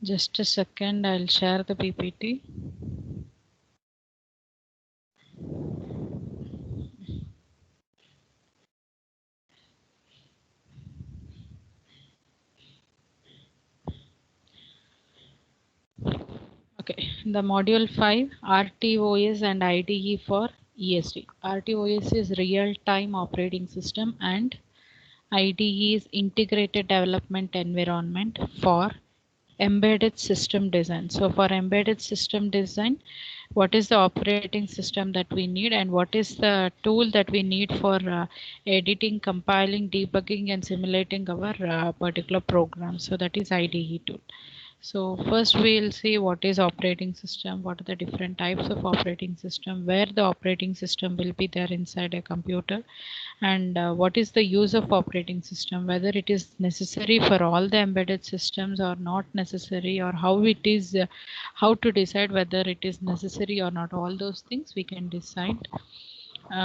Just a second, I'll share the PPT. Okay, the module 5 RTOS and IDE for ESD. RTOS is real time operating system and IDE is integrated development environment for embedded system design. So for embedded system design, what is the operating system that we need and what is the tool that we need for editing, compiling, debugging and simulating our particular program. So that is IDE tool. So first we'll see what is operating system, what are the different types of operating system, where the operating system will be there inside a computer, and what is the use of operating system, whether it is necessary for all the embedded systems or not necessary, or how it is, how to decide whether it is necessary or not. All those things we can decide.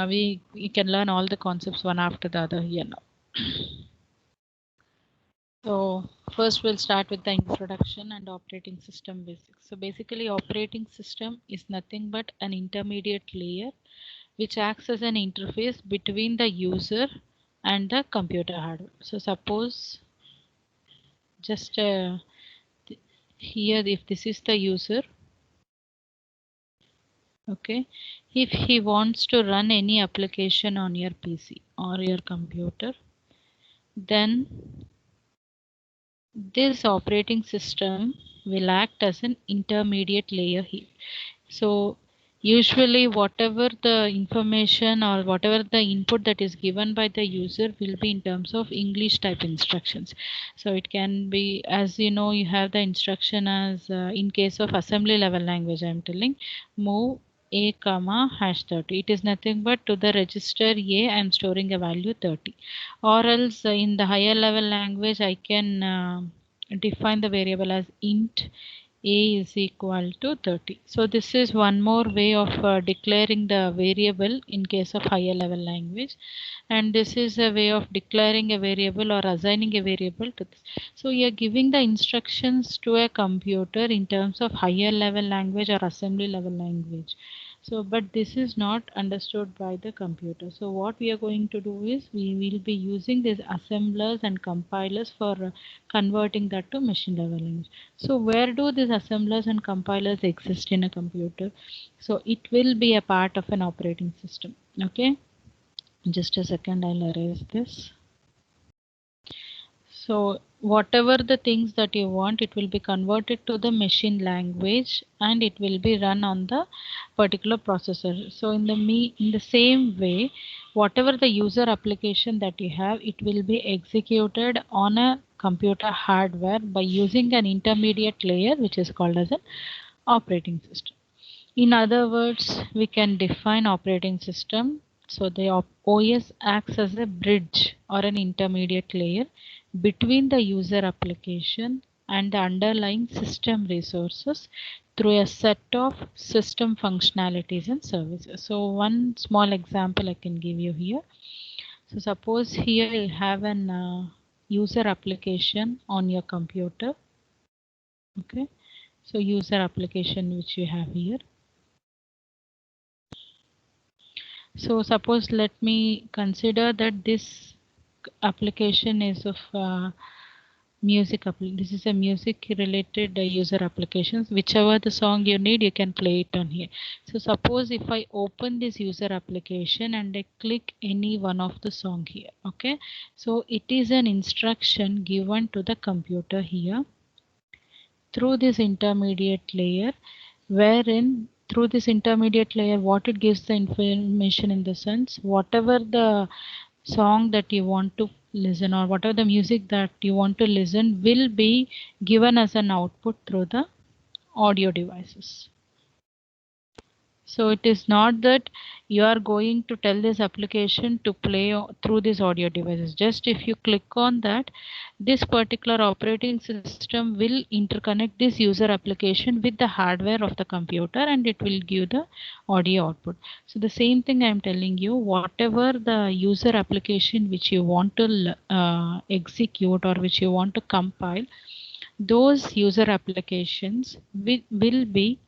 We can learn all the concepts one after the other here now. So first we'll start with the introduction and operating system basics. So basically operating system is nothing but an intermediate layer which acts as an interface between the user and the computer hardware. So suppose just here if this is the user, okay, if he wants to run any application on your PC or your computer, then this operating system will act as an intermediate layer here. So usually whatever the information or whatever the input that is given by the user will be in terms of English type instructions. So it can be, as you know, you have the instruction as in case of assembly level language, I'm telling, move a comma hash 30. It is nothing but to the register A I'm storing a value 30, or else in the higher level language I can define the variable as int a is equal to 30. So this is one more way of declaring the variable in case of higher level language, and this is a way of declaring a variable or assigning a variable to this. So you are giving the instructions to a computer in terms of higher level language or assembly level language. So but this is not understood by the computer. So what we are going to do is we will be using these assemblers and compilers for converting that to machine level language. So where do these assemblers and compilers exist in a computer? So it will be a part of an operating system. Okay, just a second, I'll erase this. So whatever the things that you want, it will be converted to the machine language and it will be run on the particular processor. So in the same way, whatever the user application that you have, it will be executed on a computer hardware by using an intermediate layer which is called as an operating system. In other words, we can define operating system. So the OS acts as a bridge or an intermediate layer between the user application and the underlying system resources through a set of system functionalities and services. So one small example I can give you here. So suppose here you have an user application on your computer. Okay. So user application which you have here. So suppose let me consider that this application is of this is a music related user applications. Whichever the song you need, you can play it on here. So suppose if I open this user application and I click any one of the song here, okay, so it is an instruction given to the computer here through this intermediate layer, wherein through this intermediate layer what it gives the information in the sense whatever the song that you want to listen or whatever the music that you want to listen will be given as an output through the audio devices. So it is not that you are going to tell this application to play through these audio devices. Just if you click on that, this particular operating system will interconnect this user application with the hardware of the computer and it will give the audio output. So the same thing I am telling you, whatever the user application which you want to execute or which you want to compile, those user applications will be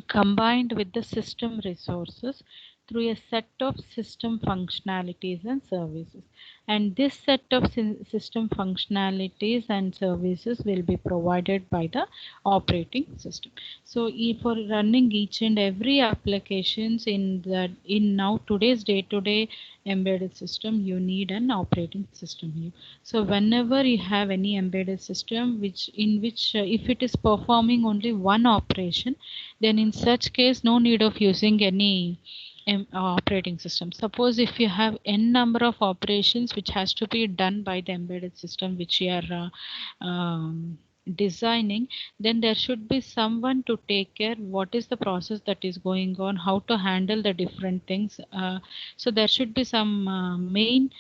combined with the system resources through a set of system functionalities and services. And this set of system functionalities and services will be provided by the operating system. So for running each and every applications in now today's day-to-day embedded system, you need an operating system here. So whenever you have any embedded system which if it is performing only one operation, then in such case no need of using any operating system. Suppose if you have n number of operations which has to be done by the embedded system which you are designing, then there should be someone to take care what is the process that is going on, how to handle the different things. So there should be some main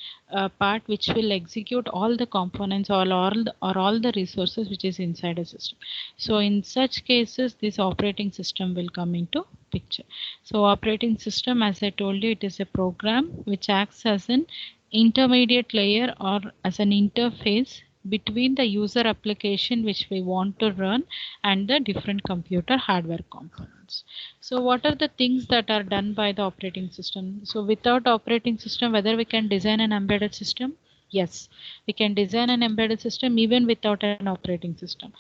part which will execute all the components or all the resources which is inside a system. So in such cases this operating system will come into picture. So operating system, as I told you, it is a program which acts as an intermediate layer or as an interface between the user application which we want to run and the different computer hardware components. So what are the things that are done by the operating system? So without operating system, whether we can design an embedded system? Yes, we can design an embedded system even without an operating system.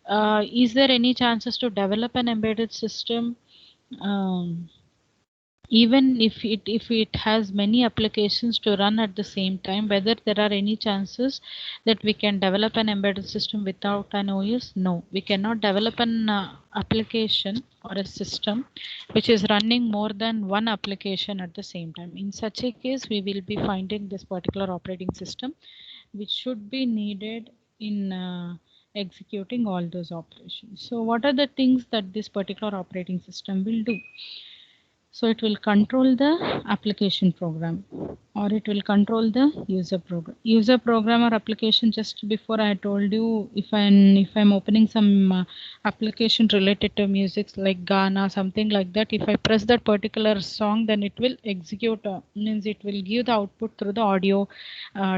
Is there any chances to develop an embedded system? Even if it has many applications to run at the same time, whether there are any chances that we can develop an embedded system without an OS? No, we cannot develop an application or a system which is running more than one application at the same time. In such a case, we will be finding this particular operating system which should be needed in executing all those operations. So what are the things that this particular operating system will do? So it will control the application program, or it will control the user program. User program or application, just before I told you, if I'm opening some application related to music like Ghana, something like that, if I press that particular song, then it will execute, means it will give the output through the audio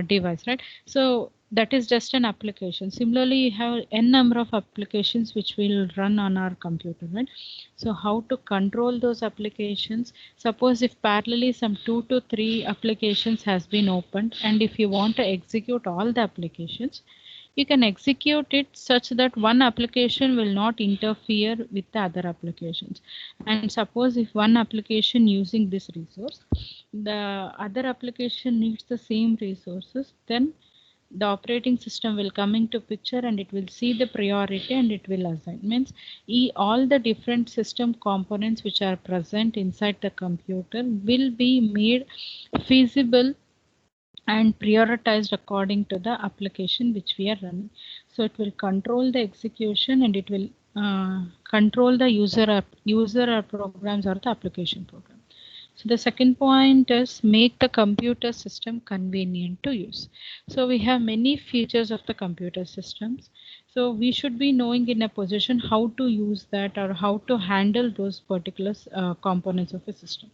device, right? So that is just an application. Similarly, you have n number of applications which will run on our computer, right? So how to control those applications? Suppose if parallelly some 2 to 3 applications has been opened, and if you want to execute all the applications, you can execute it such that one application will not interfere with the other applications. And suppose if one application using this resource, the other application needs the same resources, then the operating system will come into picture and it will see the priority and it will assign. Means all the different system components which are present inside the computer will be made feasible and prioritized according to the application which we are running. So it will control the execution and it will control the user programs or the application program. So the second point is make the computer system convenient to use. So we have many features of the computer systems. So we should be knowing in a position how to use that or how to handle those particular components of a system.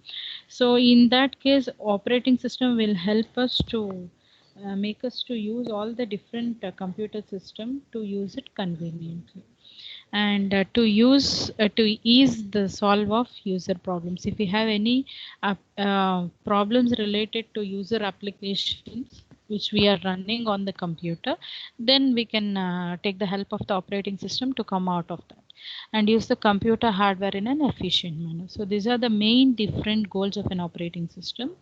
So in that case, operating system will help us to make us to use all the different computer system to use it conveniently and to ease the solve of user problems. If we have any problems related to user applications which we are running on the computer, then we can take the help of the operating system to come out of that and use the computer hardware in an efficient manner. So these are the main different goals of an operating system.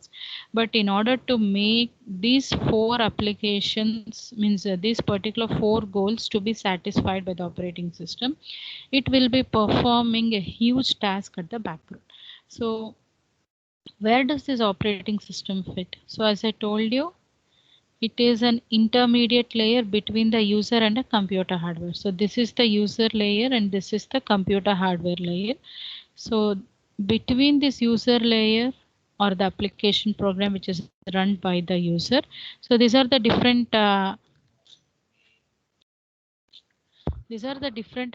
But in order to make these 4 applications, means these particular 4 goals to be satisfied by the operating system, it will be performing a huge task at the background. So where does this operating system fit? So as I told you, it is an intermediate layer between the user and a computer hardware. So this is the user layer and this is the computer hardware layer. So between this user layer or the application program which is run by the user, so these are the different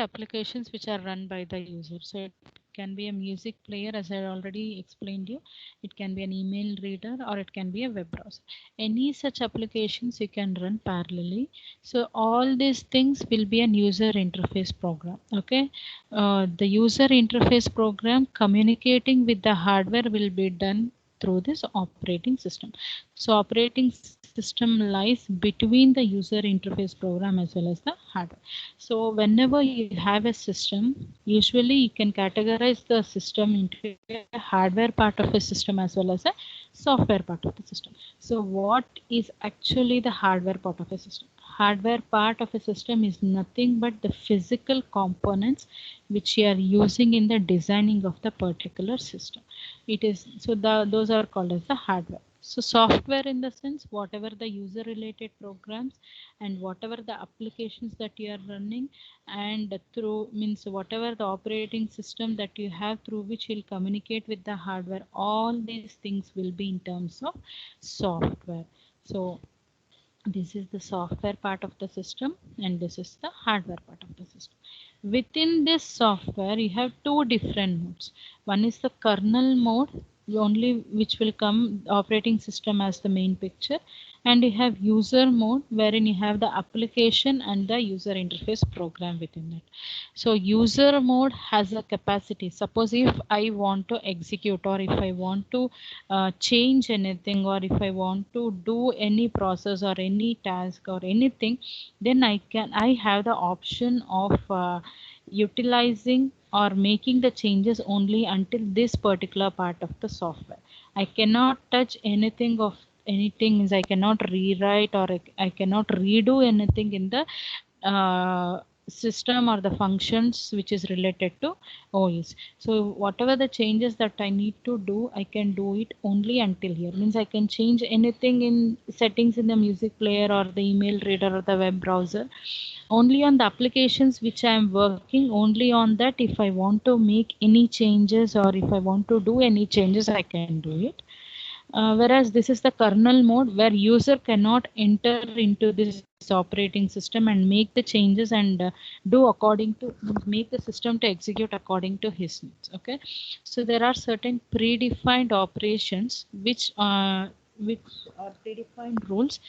applications which are run by the user. So it can be a music player, as I already explained you. It can be an email reader, or it can be a web browser. Any such applications you can run parallelly. So all these things will be an user interface program. Okay, the user interface program communicating with the hardware will be done through this operating system. So operating system lies between the user interface program as well as the hardware. So whenever you have a system, usually you can categorize the system into a hardware part of a system as well as a software part of the system. So what is actually the hardware part of a system? Hardware part of a system is nothing but the physical components which you are using in the designing of the particular system. It is so those are called as the hardware. So software, in the sense, whatever the user related programs and whatever the applications that you are running, and through means whatever the operating system that you have through which you'll communicate with the hardware, all these things will be in terms of software. So this is the software part of the system, and this is the hardware part of the system. Within this software you have two different modes. One is the kernel mode, only which will come operating system as the main picture, and you have user mode wherein you have the application and the user interface program within it. So user mode has a capacity. Suppose if I want to execute, or if I want to change anything, or if I want to do any process or any task or anything, then I have the option of utilizing or making the changes only until this particular part of the software. I cannot touch anything of anything, means I cannot rewrite, or I cannot redo anything in the system or the functions which is related to OS. So whatever the changes that I need to do, I can do it only until here. Means I can change anything in settings in the music player or the email reader or the web browser only on the applications which I am working. Only on that, if I want to make any changes or if I want to do any changes, I can do it. Whereas this is the kernel mode, where user cannot enter into this operating system and make the changes and do according to, make the system to execute according to his needs. Okay, so there are certain predefined operations which are predefined rules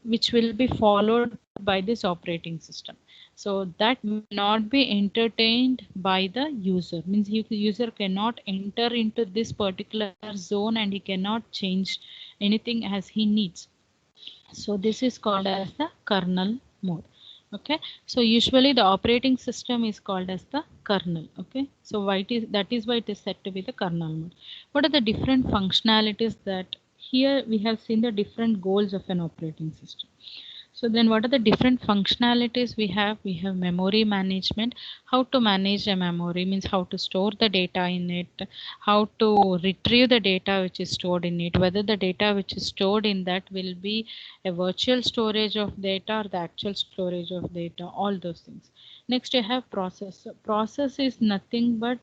which will be followed by this operating system. So that will not be entertained by the user. Means user cannot enter into this particular zone and he cannot change anything as he needs. So this is called as the kernel mode. Okay, so usually the operating system is called as the kernel. Okay, so that is why it is said to be the kernel mode. What are the different functionalities that here we have seen the different goals of an operating system. So then what are the different functionalities we have? We have memory management, how to manage a memory, means how to store the data in it, how to retrieve the data which is stored in it, whether the data which is stored in that will be a virtual storage of data or the actual storage of data, all those things. Next you have process. So process is nothing but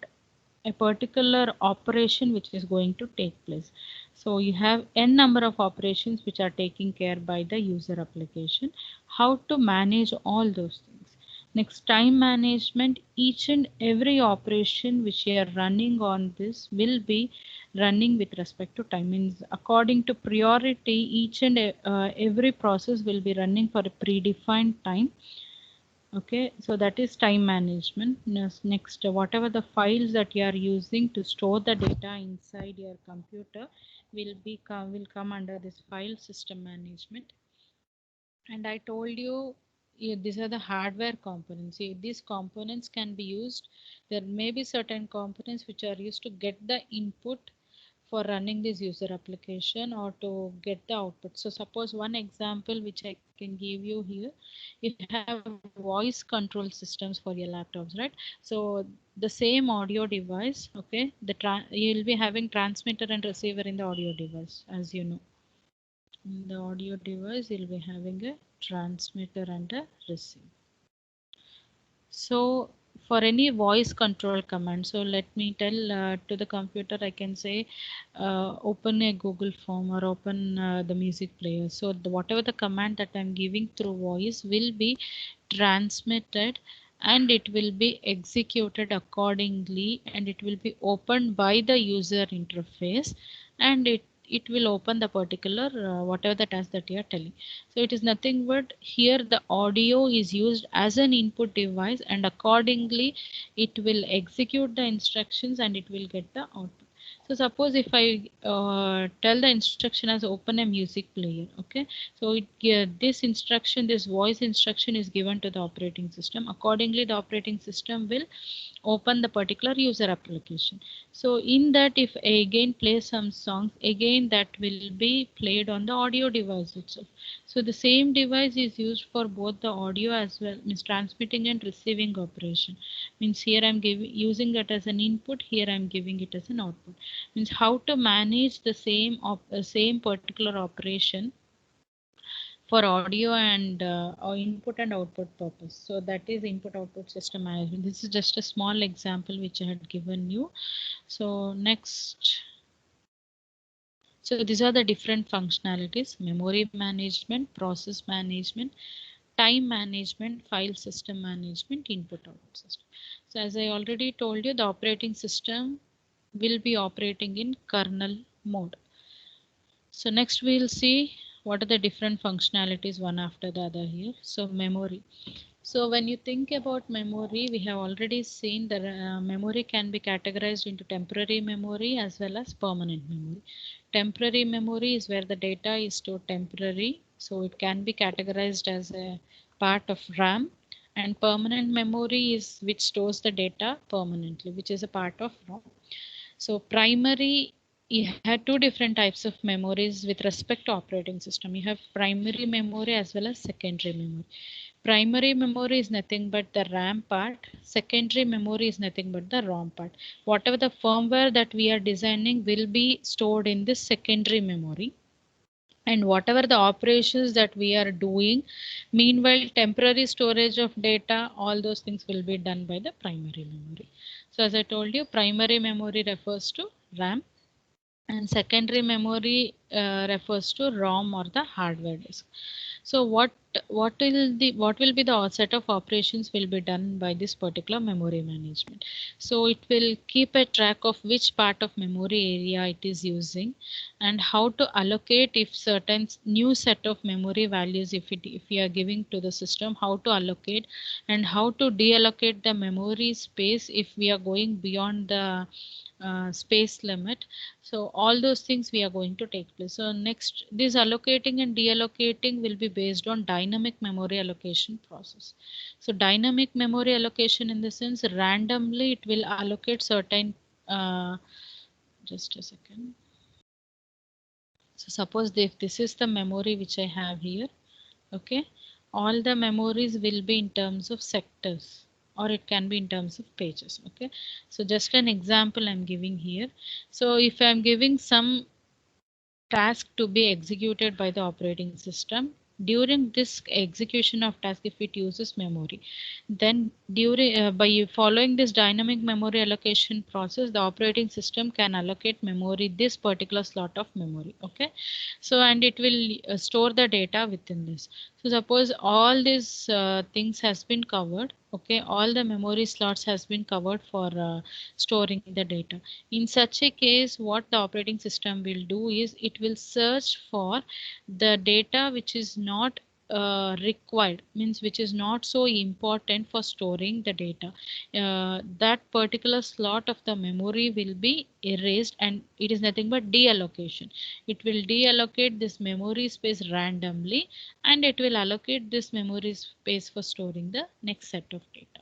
a particular operation which is going to take place. So you have n number of operations which are taken care by the user application. How to manage all those things. Next, time management. Each and every operation which you are running on this will be running with respect to time. Means according to priority, each and every process will be running for a predefined time. Okay, so that is time management. Next, whatever the files that you are using to store the data inside your computer will come under this file system management. And I told you, these are the hardware components. These components can be used. There may be certain components which are used to get the input for running this user application or to get the output. So suppose one example which I can give you here, you have voice control systems for your laptops, right? So the same audio device, okay, you'll be having transmitter and receiver in the audio device, as you know. In the audio device, you'll be having a transmitter and a receiver. So for any voice control command, so let me tell to the computer, I can say open a Google form or open the music player. So whatever the command that I'm giving through voice will be transmitted and it will be executed accordingly, and it will be opened by the user interface, and it will open the particular whatever the task that you are telling. So it is nothing but here the audio is used as an input device, and accordingly it will execute the instructions and it will get the output. So suppose if I tell the instruction as open a music player, okay, so this instruction, this voice instruction is given to the operating system. Accordingly, the operating system will open the particular user application. So in that, if I again play some songs, again that will be played on the audio device itself. So the same device is used for both the audio as well, means transmitting and receiving operation. Means here I'm giving using it as an input, here I'm giving it as an output. Means how to manage the same particular operation for audio and input and output purpose. So that is input output system management. This is just a small example which I had given you. So next, so these are the different functionalities: memory management, process management, time management, file system management, input output system. So as I already told you, the operating system will be operating in kernel mode. So next we'll see what are the different functionalities one after the other here. So memory. So when you think about memory, we have already seen that memory can be categorized into temporary memory as well as permanent memory. Temporary memory is where the data is stored temporary, so it can be categorized as a part of RAM. And permanent memory is which stores the data permanently, which is a part of ROM. So primary, you have two different types of memories with respect to operating system. You have primary memory as well as secondary memory. Primary memory is nothing but the RAM part. Secondary memory is nothing but the ROM part. Whatever the firmware that we are designing will be stored in this secondary memory. And whatever the operations that we are doing, meanwhile temporary storage of data, all those things will be done by the primary memory. So as I told you, primary memory refers to RAM, and secondary memory refers to ROM or the hardware disk. So what will be the set of operations will be done by this particular memory management. So it will keep a track of which part of memory area it is using, and how to allocate if certain new set of memory values, if we are giving to the system, how to allocate, and how to deallocate the memory space if we are going beyond the space limit. So all those things we are going to take place. So next, this allocating and deallocating will be based on dynamic memory allocation process. So dynamic memory allocation in the sense randomly it will allocate certain just a second. So suppose if this is the memory which I have here, okay, all the memories will be in terms of sectors, or it can be in terms of pages. Okay, so just an example I'm giving here. So if I'm giving some task to be executed by the operating system, during this execution of task, if it uses memory, then during by following this dynamic memory allocation process, the operating system can allocate memory, this particular slot of memory. Okay, so and it will store the data within this. So suppose all these things has been covered, okay, all the memory slots has been covered for storing the data. In such a case, what the operating system will do is it will search for the data which is not required, means which is not so important for storing the data. That particular slot of the memory will be erased, and it is nothing but deallocation. It will deallocate this memory space randomly, and it will allocate this memory space for storing the next set of data.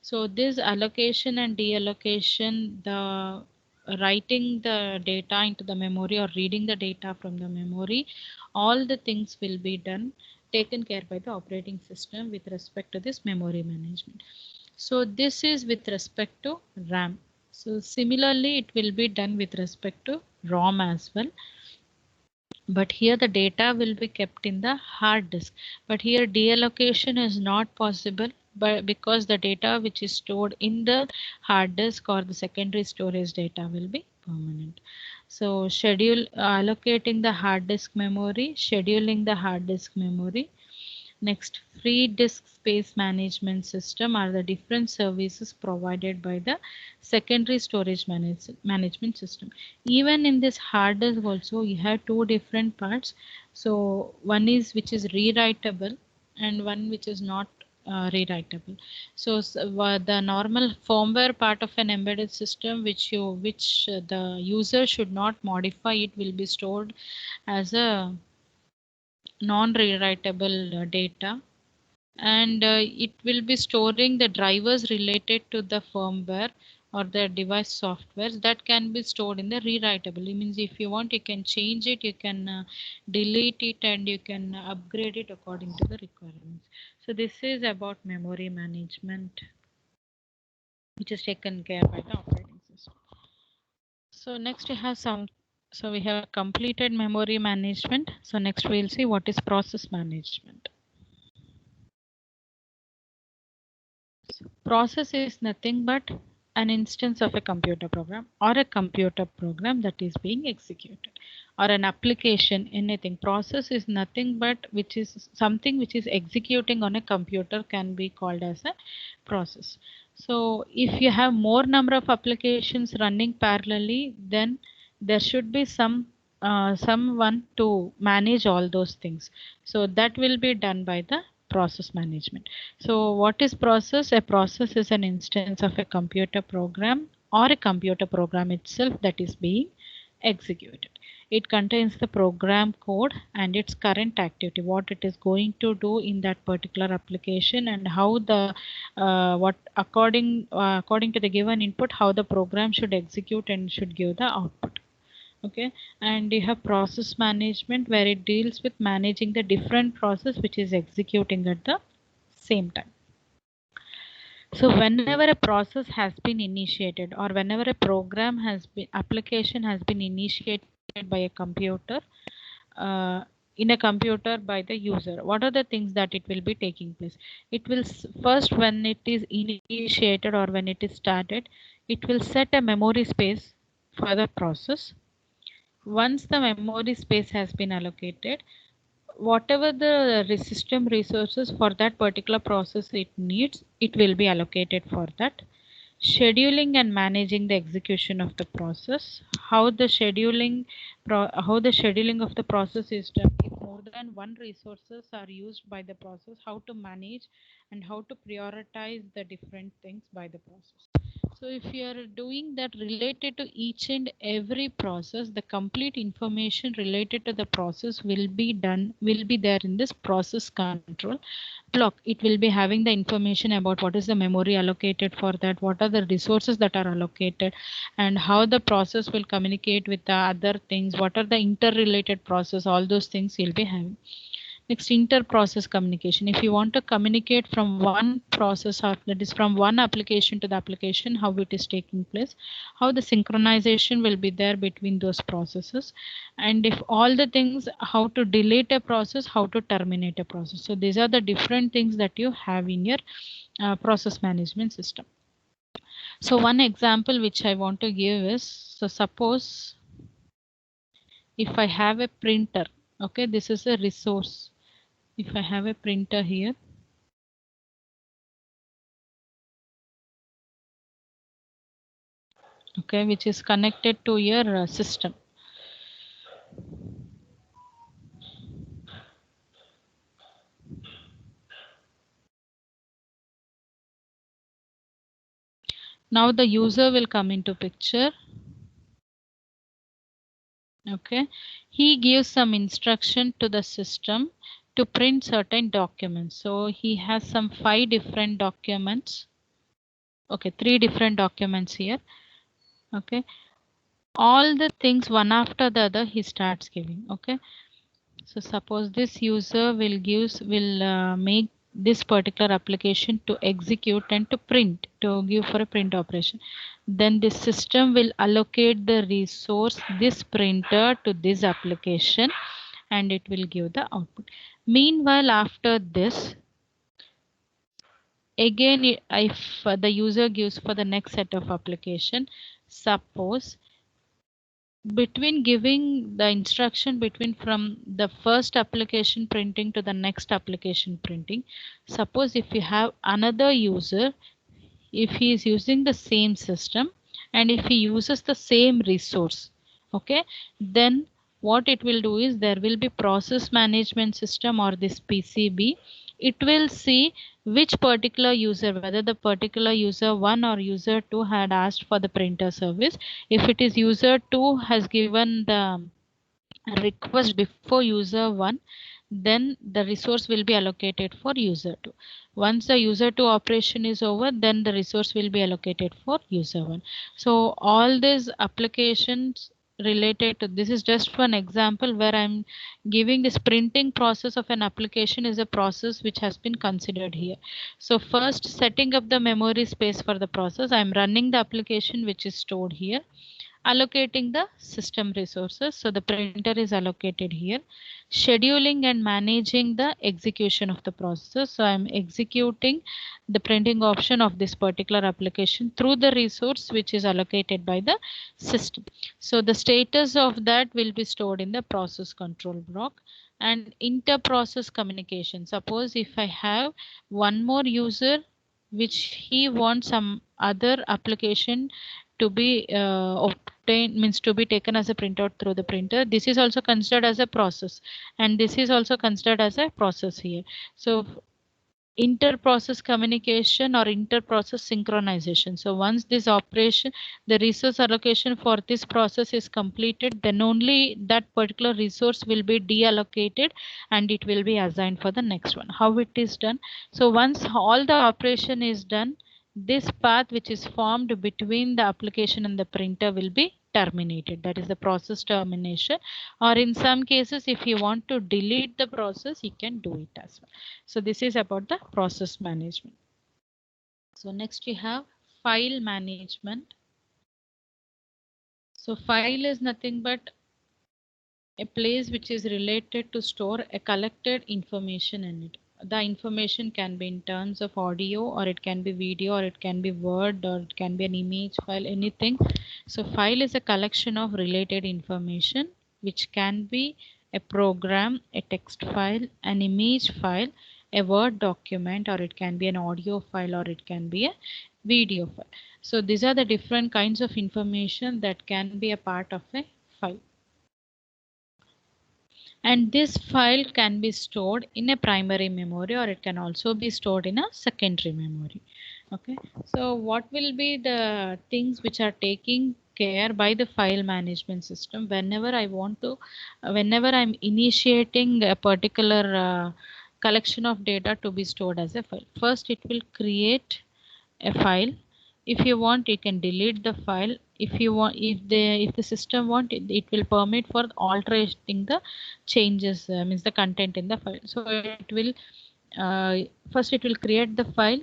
So this allocation and deallocation, the writing the data into the memory or reading the data from the memory, all the things will be done, taken care by the operating system with respect to this memory management. So this is with respect to RAM. So similarly, it will be done with respect to ROM as well. But here the data will be kept in the hard disk. But here deallocation is not possible, but because the data which is stored in the hard disk or the secondary storage data will be permanent. So schedule allocating the hard disk memory, scheduling the hard disk memory, Next, free disk space management system are the different services provided by the secondary storage management system. Even in this hard disk also you have two different parts. So one is which is rewritable and one which is not rewritable. So, the normal firmware part of an embedded system which the user should not modify, it will be stored as a non-rewritable data, and it will be storing the drivers related to the firmware or the device softwares that can be stored in the rewritable. It means if you want, you can change it, you can delete it, and you can upgrade it according to the requirements. So this is about memory management, which is taken care by the operating system. So next we have some, so we have completed memory management. So next we'll see what is process management. Process is nothing but an instance of a computer program or a computer program that is being executed, or an application, anything. Process is nothing but which is something which is executing on a computer can be called as a process. So if you have more number of applications running parallelly, then there should be someone to manage all those things. So that will be done by the process management. So what is process? A process is an instance of a computer program or a computer program itself that is being executed. It contains the program code and its current activity, what it is going to do in that particular application, and how the what according to the given input, how the program should execute and should give the output. Okay, and you have process management where it deals with managing the different process which is executing at the same time. So whenever a process has been initiated, or whenever a program has been application has been initiated by a computer, in a computer by the user, what are the things that it will be taking place? It will first, when it is initiated or when it is started, it will set a memory space for the process. Once the memory space has been allocated, whatever the system resources for that particular process it needs, it will be allocated for that. Scheduling and managing the execution of the process. How the scheduling of the process is done. If more than one resources are used by the process, how to manage and how to prioritize the different things by the process. So if you are doing that related to each and every process, the complete information related to the process will be there in this process control block. It will be having the information about what is the memory allocated for that, what are the resources that are allocated, and how the process will communicate with the other things, what are the interrelated process, all those things you'll be having. Next, inter-process communication. If you want to communicate from one process, or that is from one application to the application, how it is taking place, how the synchronization will be there between those processes, and if all the things, how to delete a process, how to terminate a process. So these are the different things that you have in your process management system. So one example which I want to give is, so suppose if I have a printer, okay, this is a resource. If I have a printer here, okay, which is connected to your system. Now the user will come into picture. Okay, he gives some instruction to the system to print certain documents. So he has some 5 different documents. Okay, 3 different documents here. Okay, all the things one after the other he starts giving. Okay, so suppose this user will make this particular application to execute and to print, to give for a print operation. Then the system will allocate the resource this printer to this application, and it will give the output. Meanwhile, after this, again, if the user gives for the next set of application, suppose between giving the instruction between from the first application printing to the next application printing, suppose if you have another user, if he is using the same system and if he uses the same resource, okay, then what it will do is there will be process management system or this PCB. It will see which particular user, whether the particular user 1 or user 2 had asked for the printer service. If it is user 2 has given the request before user 1, then the resource will be allocated for user 2. Once the user 2 operation is over, then the resource will be allocated for user 1. So all these applications related to this is just one example where I'm giving this printing process of an application is a process which has been considered here. So first, setting up the memory space for the process, I'm running the application which is stored here, allocating the system resources. So the printer is allocated here, scheduling and managing the execution of the process. So I'm executing the printing option of this particular application through the resource which is allocated by the system. So the status of that will be stored in the process control block. And inter-process communication, suppose if I have one more user which he wants some other application to be obtained, means to be taken as a printout through the printer, this is also considered as a process, and this is also considered as a process here. So inter-process communication or inter-process synchronization. So once this operation, the resource allocation for this process is completed, then only that particular resource will be deallocated and it will be assigned for the next one. How it is done? So once all the operation is done, this path which is formed between the application and the printer will be terminated. That is the process termination. Or in some cases, if you want to delete the process, you can do it as well. So this is about the process management. So next you have file management. So file is nothing but a place which is related to store a collected information in it. The information can be in terms of audio, or it can be video, or it can be word, or it can be an image file, anything. So file is a collection of related information which can be a program, a text file, an image file, a word document, or it can be an audio file, or it can be a video file. So these are the different kinds of information that can be a part of a file. And this file can be stored in a primary memory, or it can also be stored in a secondary memory. Okay, so what will be the things which are taking care by the file management system whenever I want to, whenever I'm initiating a particular collection of data to be stored as a file? First, it will create a file. If you want, you can delete the file. If you want, if the system want it, it will permit for altering the changes, means the content in the file. So it will first it will create the file.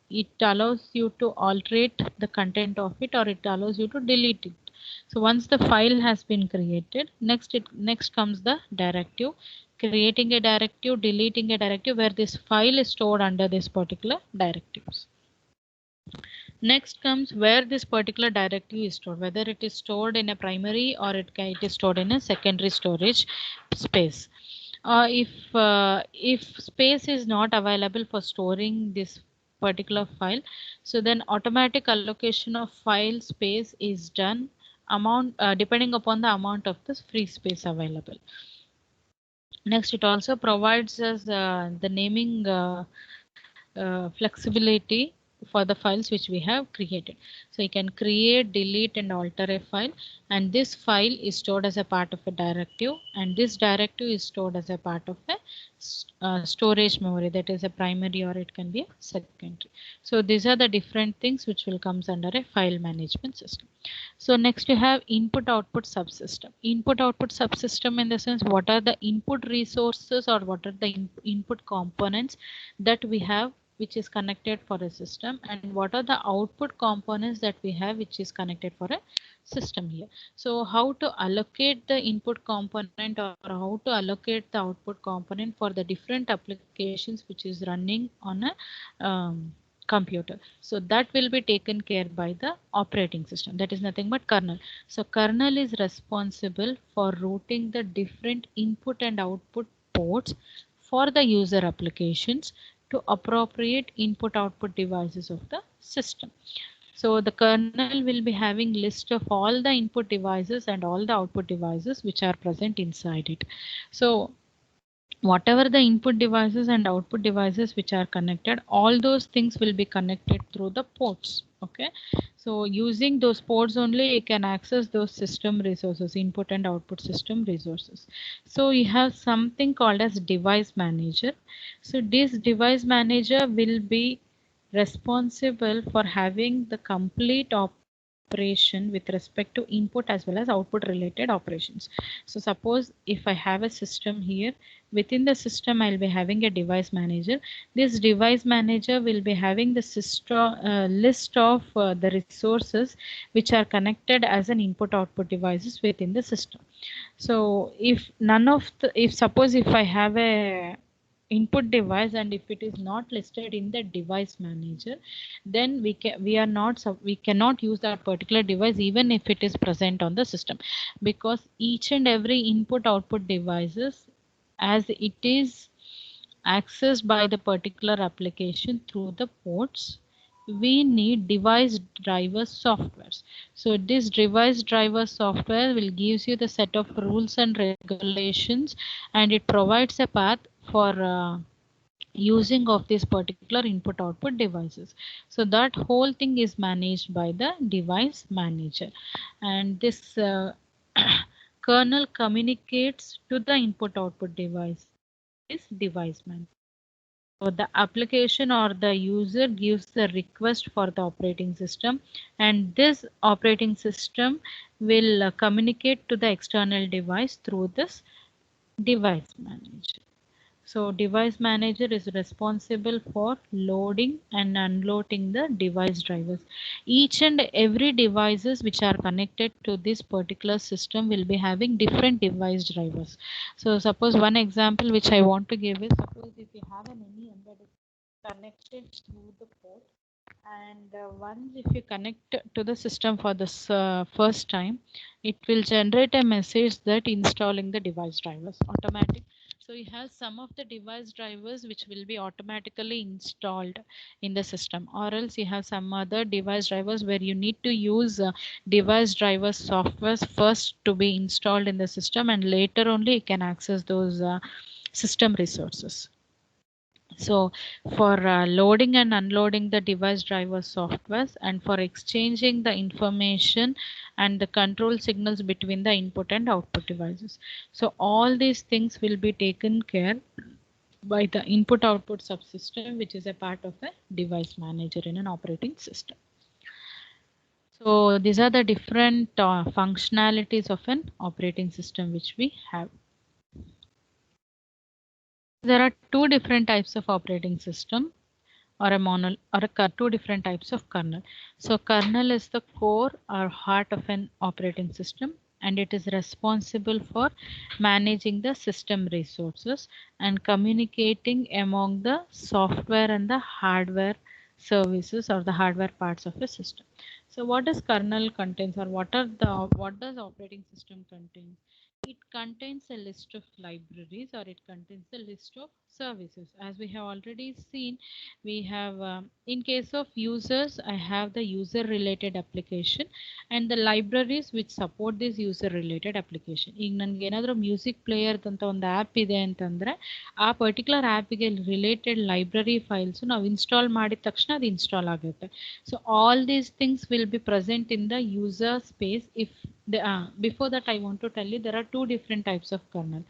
It allows you to alterate the content of it, or it allows you to delete it. So once the file has been created, next comes the directive, creating a directive, deleting a directive, where this file is stored under this particular directives. Next comes where this particular directory is stored, whether it is stored in a primary or it is stored in a secondary storage space. If space is not available for storing this particular file, so then automatic allocation of file space is done depending upon the amount of the free space available. Next, it also provides us the naming flexibility for the files which we have created. So you can create, delete and alter a file, and this file is stored as a part of a directive, and this directive is stored as a part of a storage memory, that is a primary or it can be a secondary. So these are the different things which will comes under a file management system. So next you have input output subsystem. Input output subsystem in the sense, what are the input resources or what are the input components that we have which is connected for a system, and what are the output components that we have which is connected for a system here. So how to allocate the input component or how to allocate the output component for the different applications which is running on a computer. So that will be taken care by the operating system. That is nothing but kernel. So kernel is responsible for routing the different input and output ports for the user applications to appropriate input output devices of the system. So the kernel will be having list of all the input devices and all the output devices which are present inside it. So whatever the input devices and output devices which are connected, all those things will be connected through the ports. Okay, so using those ports only you can access those system resources, input and output system resources. So you have something called as device manager. So this device manager will be responsible for having the complete operation with respect to input as well as output related operations. So suppose if I have a system here, within the system I'll be having a device manager. This device manager will be having the system list of the resources which are connected as an input output devices within the system. So if none of the, if suppose if I have a input device and if it is not listed in the device manager, then we cannot use that particular device even if it is present on the system, because each and every input output devices, as it is accessed by the particular application through the ports, we need device driver softwares. So this device driver software will gives you the set of rules and regulations, and it provides a path for using of this particular input output devices. So that whole thing is managed by the device manager, and this kernel communicates to the input output device through this device manager. So the application or the user gives the request for the operating system, and this operating system will communicate to the external device through this device manager. So device manager is responsible for loading and unloading the device drivers. Each and every devices which are connected to this particular system will be having different device drivers. So suppose one example which I want to give is, suppose if you have an any embedded connected through the port, and once if you connect to the system for this first time, it will generate a message that installing the device drivers automatic. So you have some of the device drivers which will be automatically installed in the system, or else you have some other device drivers where you need to use device driver softwares first to be installed in the system, and later only you can access those system resources. So for loading and unloading the device driver softwares, and for exchanging the information and the control signals between the input and output devices. So all these things will be taken care by the input output subsystem, which is a part of a device manager in an operating system. So these are the different functionalities of an operating system which we have. There are two different types of operating system, or a mono or two different types of kernel. So kernel is the core or heart of an operating system, and it is responsible for managing the system resources and communicating among the software and the hardware services or the hardware parts of a system. So what does kernel contains, or what does operating system contain? It contains a list of libraries, or it contains the list of services. As we have already seen, we have in case of users, I have the user related application and the libraries which support this user related application. ಈಗ ನನಗೆ ಏನಾದರೂ music player ಅಂತ ಒಂದು app ಇದೆ ಅಂತಂದರೆ, ಆ particular ಆ್ಯಪಿಗೆ related library files ನಾವು install ಮಾಡಿದ ತಕ್ಷಣ ಅದು ಇನ್ಸ್ಟಾಲ್ ಆಗುತ್ತೆ. So all these things will be present in the user space. If before that I want to tell you there are two different types of kernel.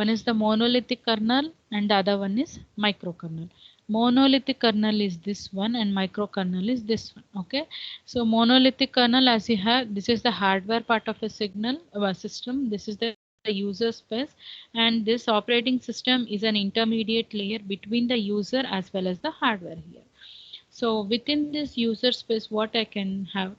One is the monolithic kernel and the other one is microkernel. Monolithic kernel is this one and microkernel is this one. Okay, so monolithic kernel, as you have, this is the hardware part of a signal system. This is the user space, and this operating system is an intermediate layer between the user as well as the hardware here. So within this user space, what I can have,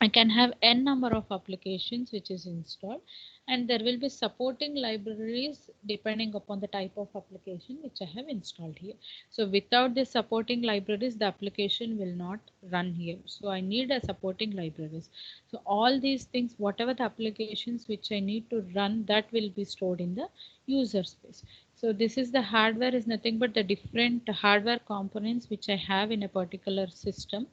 I can have n number of applications which is installed, and there will be supporting libraries depending upon the type of application which I have installed here. So without the supporting libraries, the application will not run here. So I need a supporting libraries. So all these things, whatever the applications which I need to run, that will be stored in the user space. So this is the hardware is nothing but the different hardware components which I have in a particular system,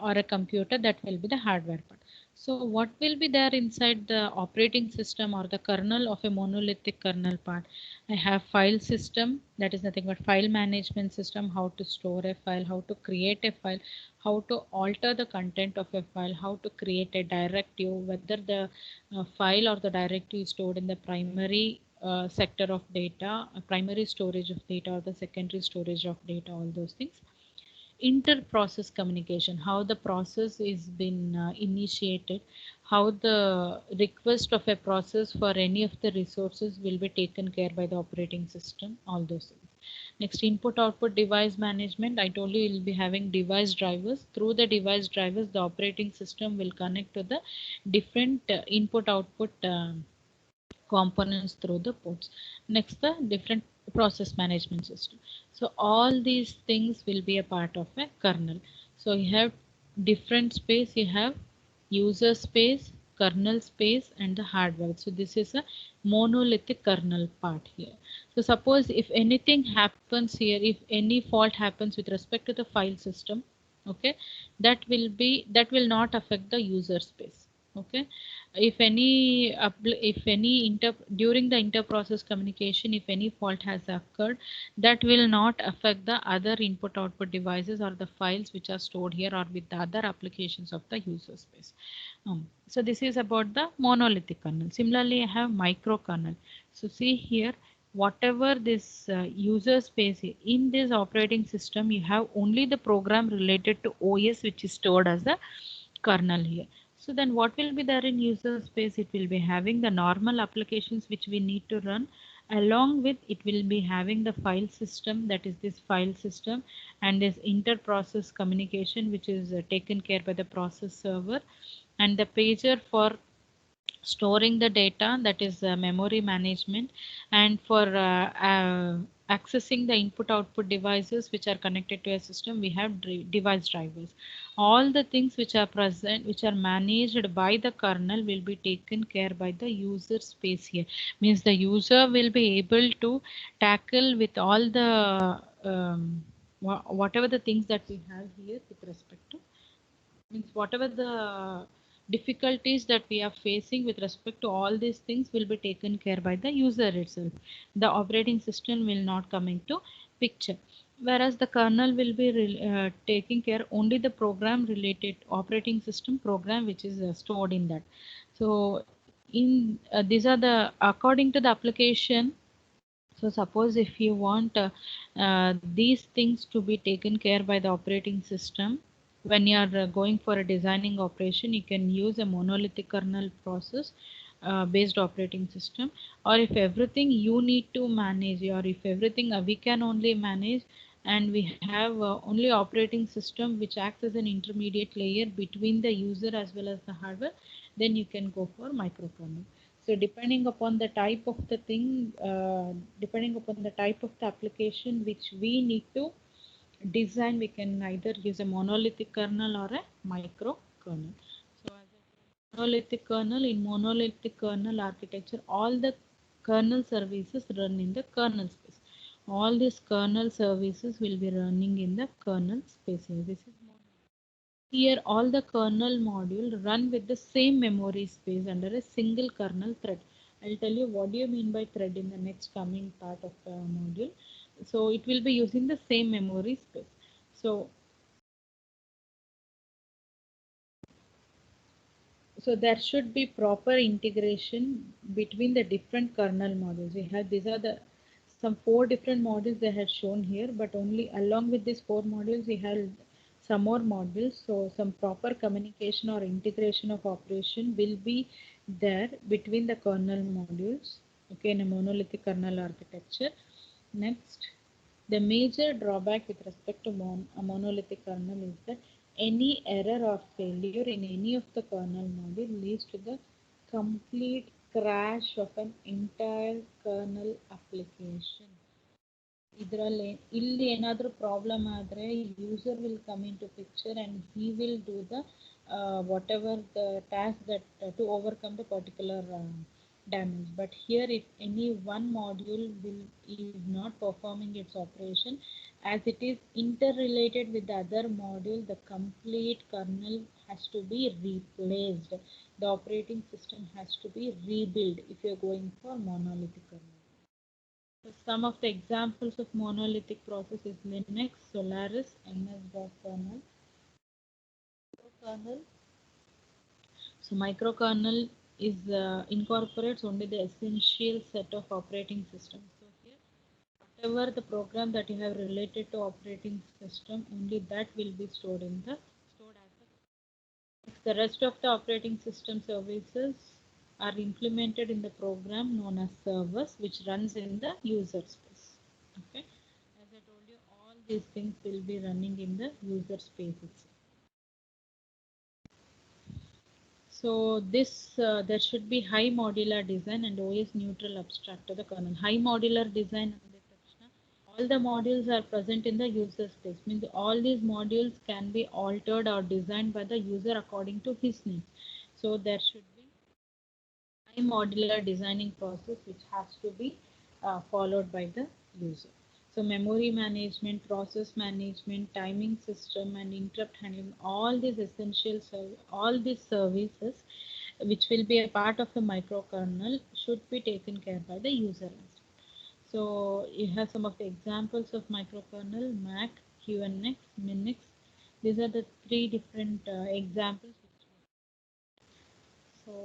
or a computer. That will be the hardware part. So what will be there inside the operating system or the kernel of a monolithic kernel part? I have file system, that is nothing but file management system, how to store a file, how to create a file, how to alter the content of a file, how to create a directive, whether the file or the directive is stored in the primary sector of data, primary storage of data, or the secondary storage of data, all those things. Inter-process communication, how the process is been initiated, how the request of a process for any of the resources will be taken care by the operating system, all those things. Next, input output device management. I told you you'll be having device drivers. Through the device drivers, the operating system will connect to the different input output components through the ports. Next, the different process management system. So all these things will be a part of a kernel. So you have different space, you have user space, kernel space, and the hardware. So this is a monolithic kernel part here. So suppose if anything happens here, if any fault happens with respect to the file system, okay, that will not affect the user space. Okay, if any during the inter-process communication, if any fault has occurred, that will not affect the other input output devices or the files which are stored here or with the other applications of the user space. So this is about the monolithic kernel. Similarly, I have microkernel. So see here, whatever this user space in this operating system, you have only the program related to OS which is stored as the kernel here. So then what will be there in user space? It will be having the normal applications which we need to run. Along with it will be having the file system, that is this file system, and this inter-process communication which is taken care by the process server, and the pager for storing the data, that is memory management, and for accessing the input output devices which are connected to a system, we have device drivers. All the things which are present, which are managed by the kernel, will be taken care by the user space here. Means the user will be able to tackle with all the whatever the things that we have here with respect to, means whatever the difficulties that we are facing with respect to all these things will be taken care by the user itself. The operating system will not come into picture, whereas the kernel will be taking care only the program related operating system program which is stored in that. So in these are the according to the application. So suppose if you want these things to be taken care by the operating system, when you are going for a designing operation, you can use a monolithic kernel process based operating system. Or if everything you need to manage, or if everything we can only manage, and we have only operating system which acts as an intermediate layer between the user as well as the hardware, then you can go for microkernel. So depending upon the type of the thing, depending upon the type of the application which we need to design, we can either use a monolithic kernel or a micro kernel. So as a monolithic kernel, in monolithic kernel architecture, all the kernel services run in the kernel space. All these kernel services will be running in the kernel space. This is here all the kernel module run with the same memory space under a single kernel thread. I'll tell you what do you mean by thread in the next coming part of the module. So it will be using the same memory space. So there should be proper integration between the different kernel modules. We have these are the some 4 different modules they had shown here, but only along with these 4 modules we have some more modules. So some proper communication or integration of operation will be there between the kernel modules, okay, in a monolithic kernel architecture. Next, the major drawback with respect to a monolithic kernel is that Any error or failure in any of the kernel module leads to the complete crash of an entire kernel application. ಇದರಲ್ಲಿ ಇಲ್ಲಿ ಏನಾದರೂ problem ಆದರೆ user will come into picture and he will do the whatever the task that to overcome the particular damage. But here, if any one module is not performing its operation, as it is interrelated with the other module, the complete kernel has to be replaced. The operating system has to be rebuilt if you're going for monolithic kernel. So some of the examples of monolithic process is Linux, Solaris, MS-DOS kernel, microkernel. So microkernel is incorporates only the essential set of operating systems. So here, whatever the program that you have related to operating system, only that will be stored as the rest of the operating system services are implemented in the program known as servers, which runs in the user space. Okay, as I told you, all these things will be running in the user space itself. So this there should be high modular design and OS neutral abstract to the kernel. High modular design, all the modules are present in the user space, means all these modules can be altered or designed by the user according to his needs. So there should be high modular designing process which has to be followed by the user. So memory management, process management, timing system and interrupt handling, all these all these services which will be a part of the microkernel should be taken care by the user. So you have some of the examples of microkernel: Mac, QNX, Minix. These are the three different examples. So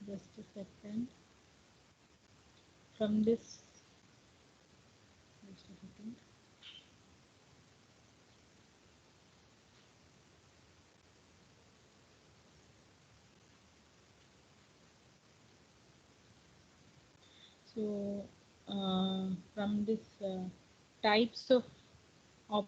just a second. From this, just a second. So from this types of